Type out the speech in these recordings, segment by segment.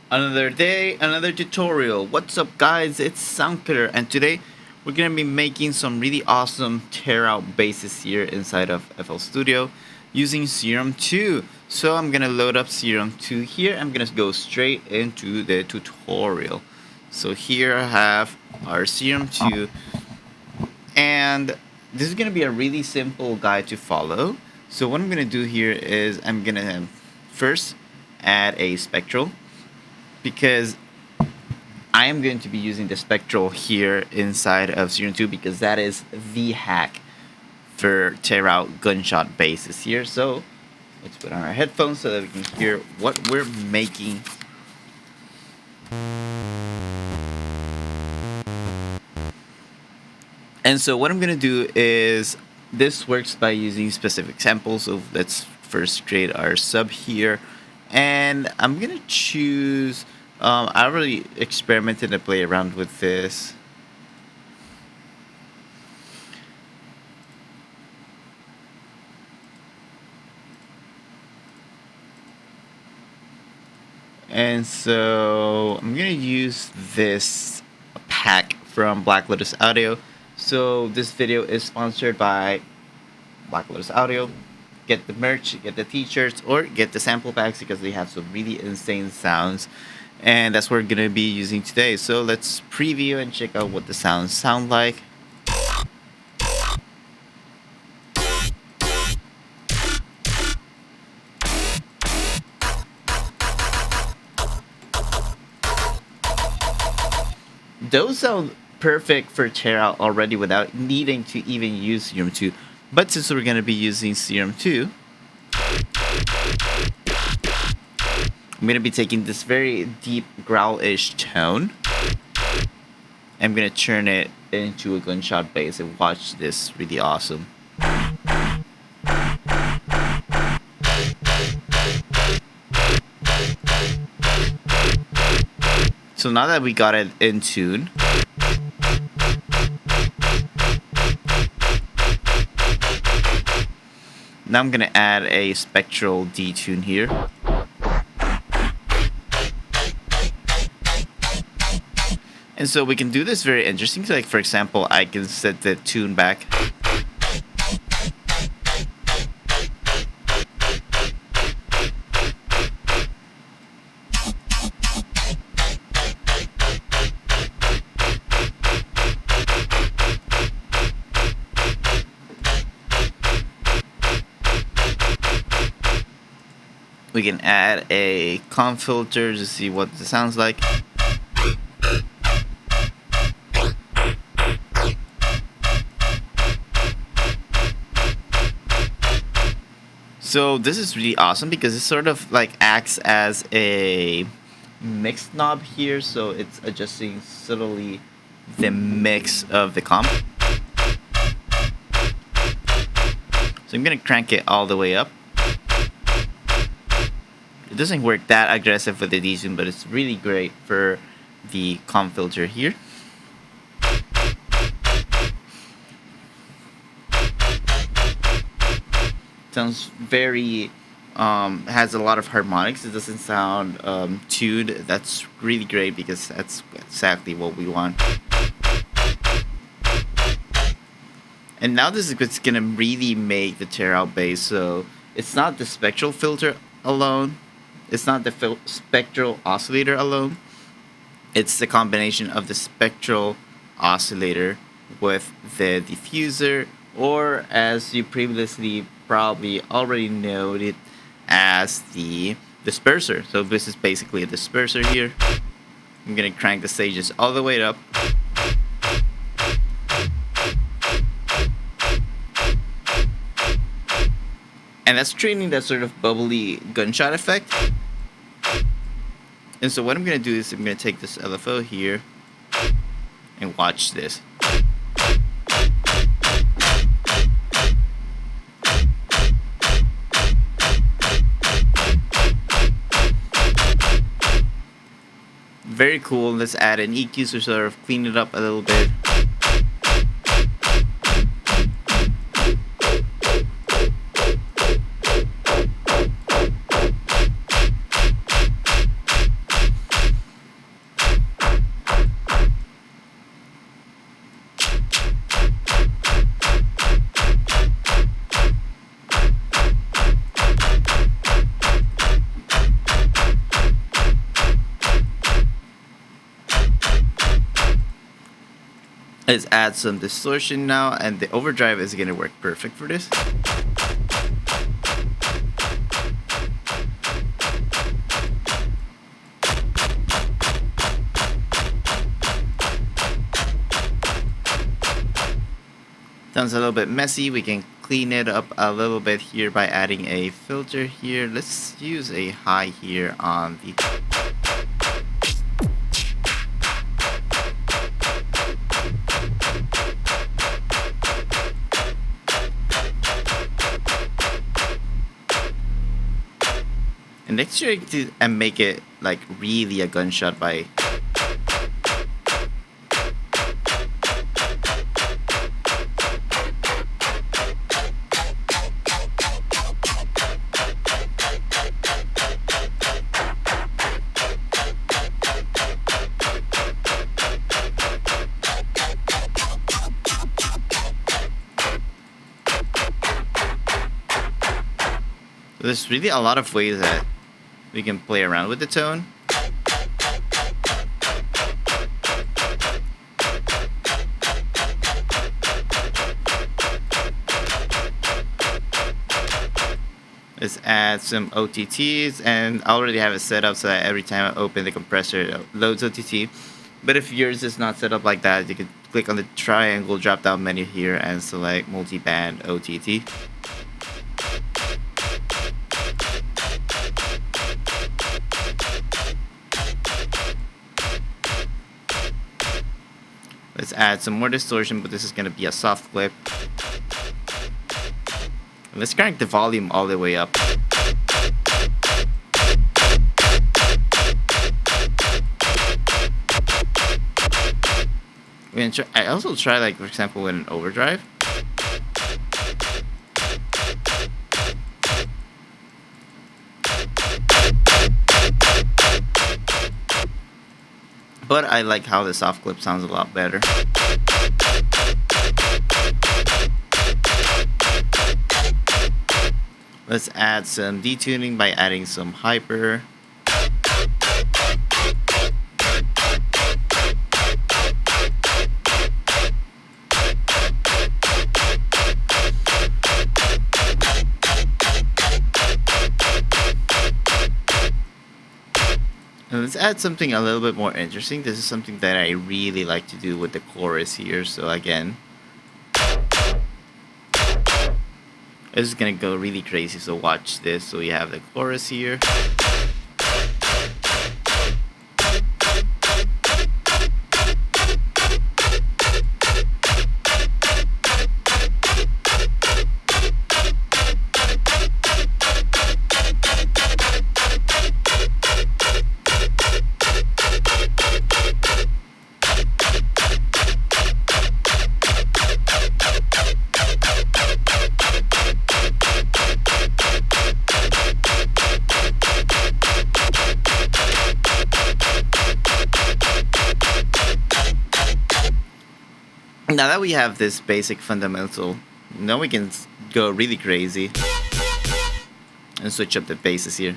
Another day, another tutorial. What's up, guys? It's Soundkiller, and today we're gonna be making some really awesome Tearout bases here inside of FL Studio using Serum 2. So I'm gonna load up Serum 2 here. I'm gonna go straight into the tutorial. So here I have our Serum 2, and this is gonna be a really simple guide to follow. So what I'm gonna do here is I'm gonna first add a spectral, because I am going to be using the spectral here inside of Serum 2 because that is the hack for Tearout gunshot bases here. So let's put on our headphones so that we can hear what we're making. And so what I'm going to do is, this works by using specific samples. So let's first create our sub here. And I'm going to choose, I already experimented and played around with this. And so I'm going to use this pack from Black Lotus Audio. So this video is sponsored by Black Lotus Audio. Get the merch, get the t-shirts, or get the sample packs because they have some really insane sounds. And that's what we're going to be using today. So let's preview and check out what the sounds sound like. Those sound perfect for Tearout already without needing to even use Serum 2. But since we're going to be using Serum 2, I'm going to be taking this very deep growl-ish tone. I'm going to turn it into a gunshot bass and watch this really awesome. So now that we got it in tune, now I'm gonna add a spectral detune here. And so we can do this very interesting. So like, for example, I can set the tune back. We can add a comp filter to see what it sounds like. So this is really awesome because it sort of like acts as a mix knob here, so it's adjusting subtly the mix of the comp. So I'm gonna crank it all the way up. It doesn't work that aggressive with the detune, but it's really great for the comp filter here. Sounds very, has a lot of harmonics. It doesn't sound tuned. That's really great because that's exactly what we want. And now this is what's gonna really make the Tearout bass. So it's not the spectral filter alone. It's not the spectral oscillator alone. It's the combination of the spectral oscillator with the diffuser, or as you previously probably already noted, as the disperser. So this is basically a disperser here. I'm gonna crank the stages all the way up. And that's creating that sort of bubbly gunshot effect. And so what I'm going to do is I'm going to take this LFO here and watch this. Very cool. Let's add an EQ to sort of clean it up a little bit. Let's add some distortion now, and the overdrive is gonna work perfect for this. Sounds a little bit messy. We can clean it up a little bit here by adding a filter here. Let's use a high here on the and let's try to and make it like really a gunshot by there's really a lot of ways that we can play around with the tone. Let's add some OTTs, and I already have it set up so that every time I open the compressor it loads OTT. But if yours is not set up like that, you can click on the triangle drop down menu here and select multi-band OTT. Let's add some more distortion, but this is going to be a soft clip. Let's crank the volume all the way up. I also try, like, for example, with an overdrive. But I like how the soft clip sounds a lot better. Let's add some detuning by adding some hyper. And let's add something a little bit more interesting. This is something that I really like to do with the chorus here. So again, this is gonna go really crazy. So watch this. So we have the chorus here. Now that we have this basic fundamental, now we can go really crazy and switch up the basses here.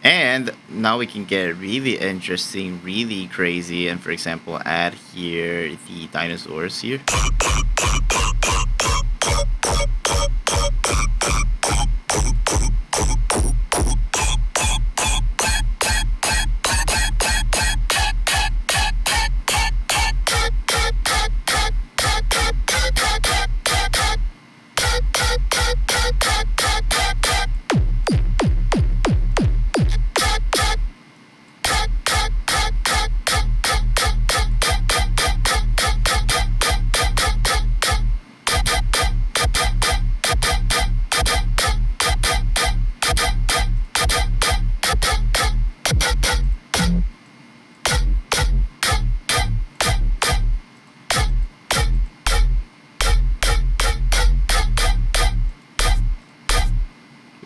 And now we can get really interesting, really crazy, and for example, add here the dinosaurs here.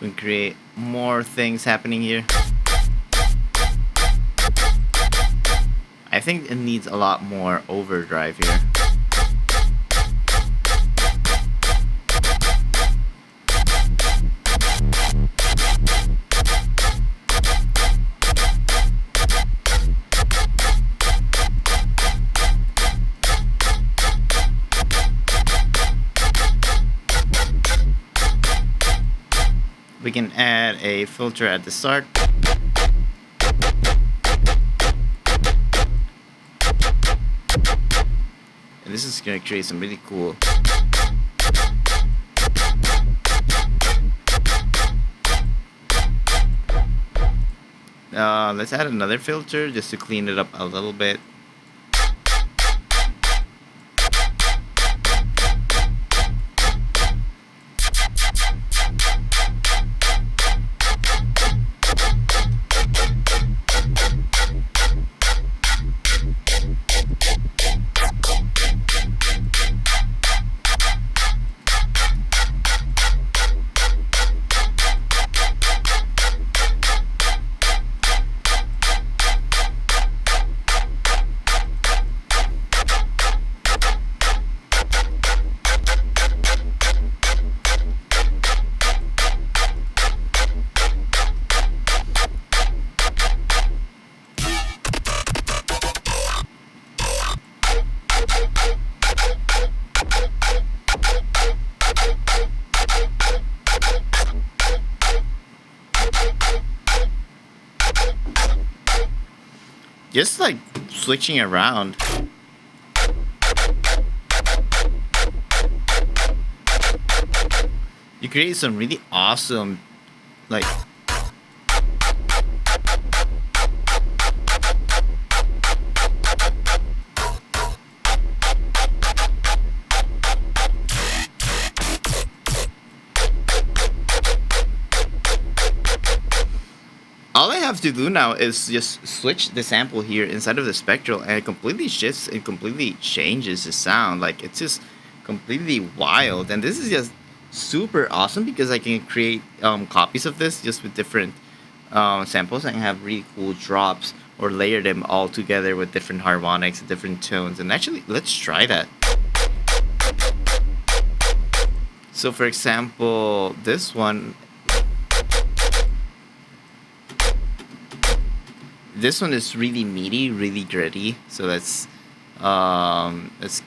We can create more things happening here. I think it needs a lot more overdrive here. we can add a filter at the start. And this is going to create some really cool let's add another filter just to clean it up a little bit. Just like switching around. You create some really awesome, like, all I have to do now is just switch the sample here inside of the spectral, and it completely shifts and completely changes the sound. Like, it's just completely wild. And this is just super awesome because I can create copies of this just with different samples and have really cool drops, or layer them all together with different harmonics and different tones. And actually, let's try that. So for example, this one is really meaty, really gritty. So let's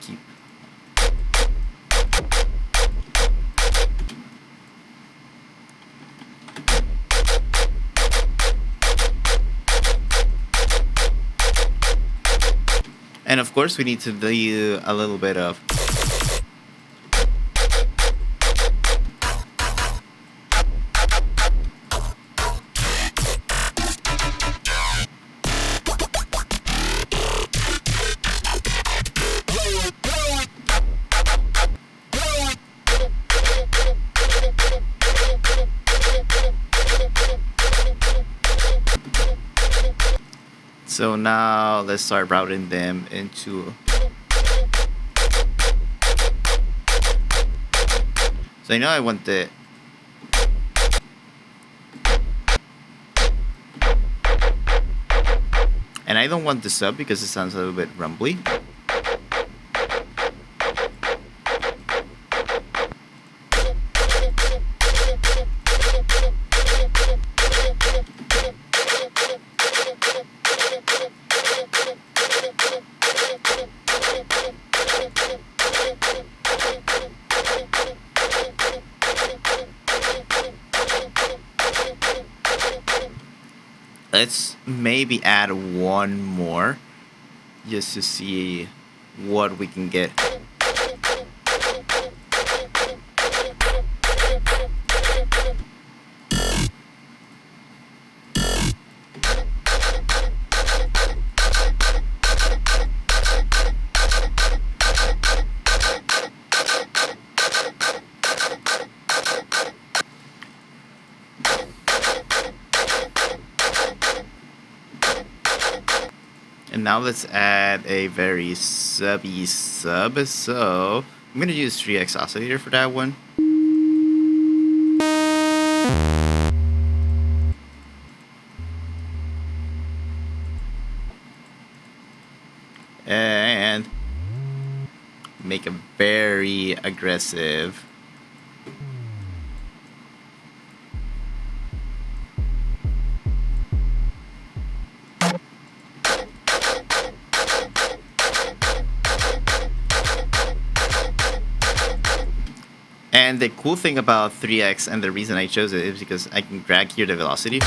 keep. And of course, we need to do a little bit of. So now let's start routing them into. So I know I want the. And I don't want the sub because it sounds a little bit rumbly. Let's maybe add one more just to see what we can get. And now let's add a very subby sub. So I'm gonna use 3x oscillator for that one. And make a very aggressive. And the cool thing about 3x and the reason I chose it is because I can drag here the velocity.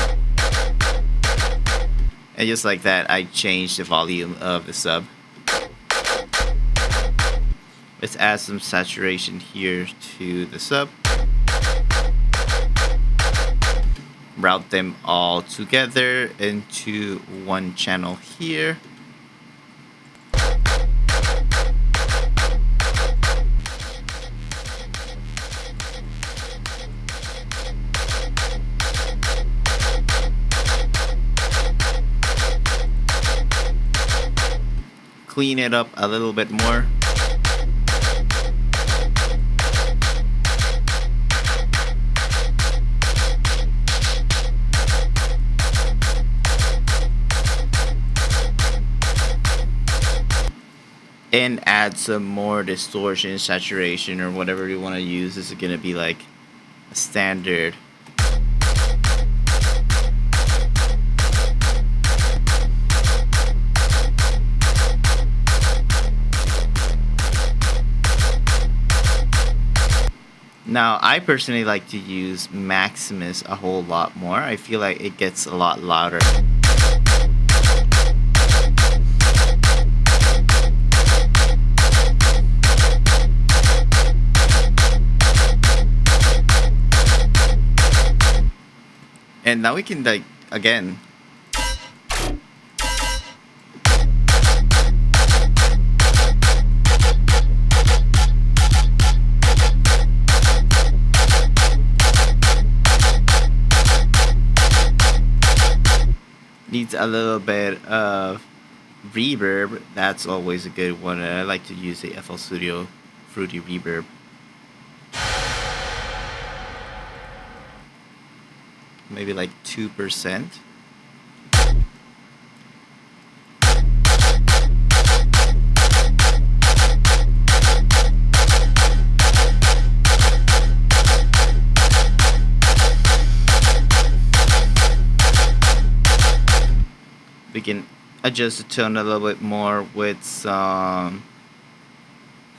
And just like that, I change the volume of the sub. Let's add some saturation here to the sub. Route them all together into one channel here. Clean it up a little bit more. And add some more distortion, saturation, or whatever you want to use. This is going to be like a standard. Now, I personally like to use Maximus a whole lot more. I feel like it gets a lot louder. And now we can, like, again. Needs a little bit of reverb. That's always a good one. I like to use the FL Studio Fruity Reverb. Maybe like 2%. We can adjust the tone a little bit more with some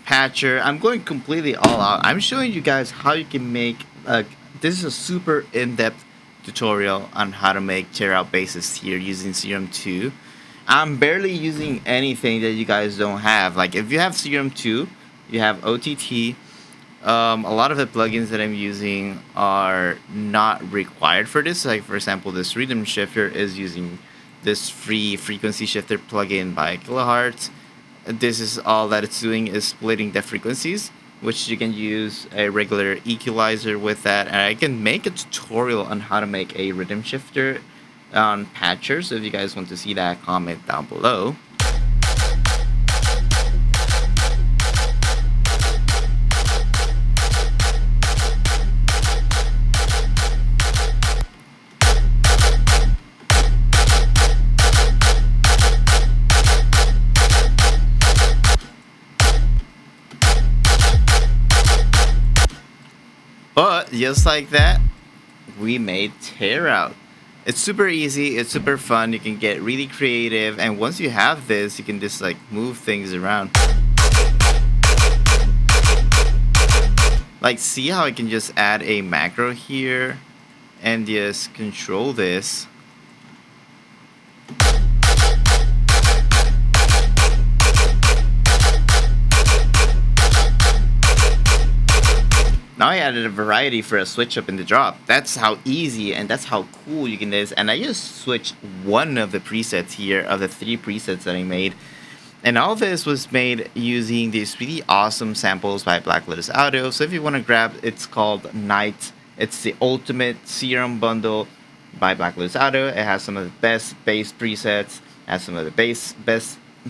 patcher. I'm going completely all out. I'm showing you guys how you can make this is a super in-depth tutorial on how to make Tearout basses here using Serum 2. I'm barely using anything that you guys don't have. Like if you have Serum 2, you have OTT. A lot of the plugins that I'm using are not required for this. Like for example, this rhythm shifter is using this free frequency shifter plugin by Kilohertz. This is all that it's doing is splitting the frequencies, which you can use a regular equalizer with that. And I can make a tutorial on how to make a rhythm shifter on Patcher. So if you guys want to see that, comment down below. But just like that, we made Tearout. It's super easy, it's super fun, you can get really creative, and once you have this, you can just like move things around. Like see how I can just add a macro here and just control this. Now I added a variety for a switch up in the drop. That's how easy and that's how cool you can do this. And I just switched one of the presets here of the 3 presets that I made. And all this was made using these really awesome samples by Black Lotus Audio. So if you want to grab, it's called Night. It's the ultimate Serum bundle by Black Lotus Audio. It has some of the best bass presets, has some of the best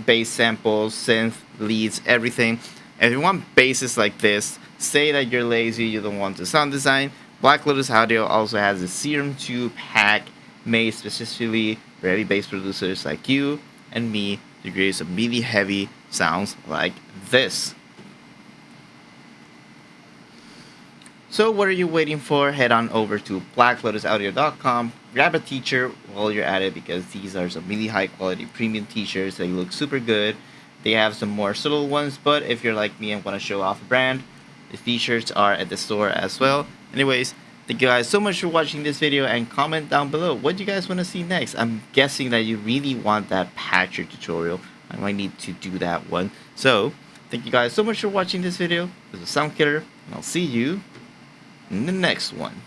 bass samples, synth, leads, everything. And if you want basses like this, say that you're lazy, you don't want to sound design, Black Lotus Audio also has a Serum 2 pack made specifically for heavy bass producers like you and me to create some really heavy sounds like this. So what are you waiting for? Head on over to blacklotusaudio.com, grab a t-shirt while you're at it because these are some really high quality premium t-shirts. They look super good. They have some more subtle ones, but if you're like me and want to show off a brand, The t-shirts are at the store as well. Anyways, thank you guys so much for watching this video, and comment down below what you guys want to see next. I'm guessing that you really want that patcher tutorial. I might need to do that one. So, thank you guys so much for watching this video. This is Soundkiller, and I'll see you in the next one.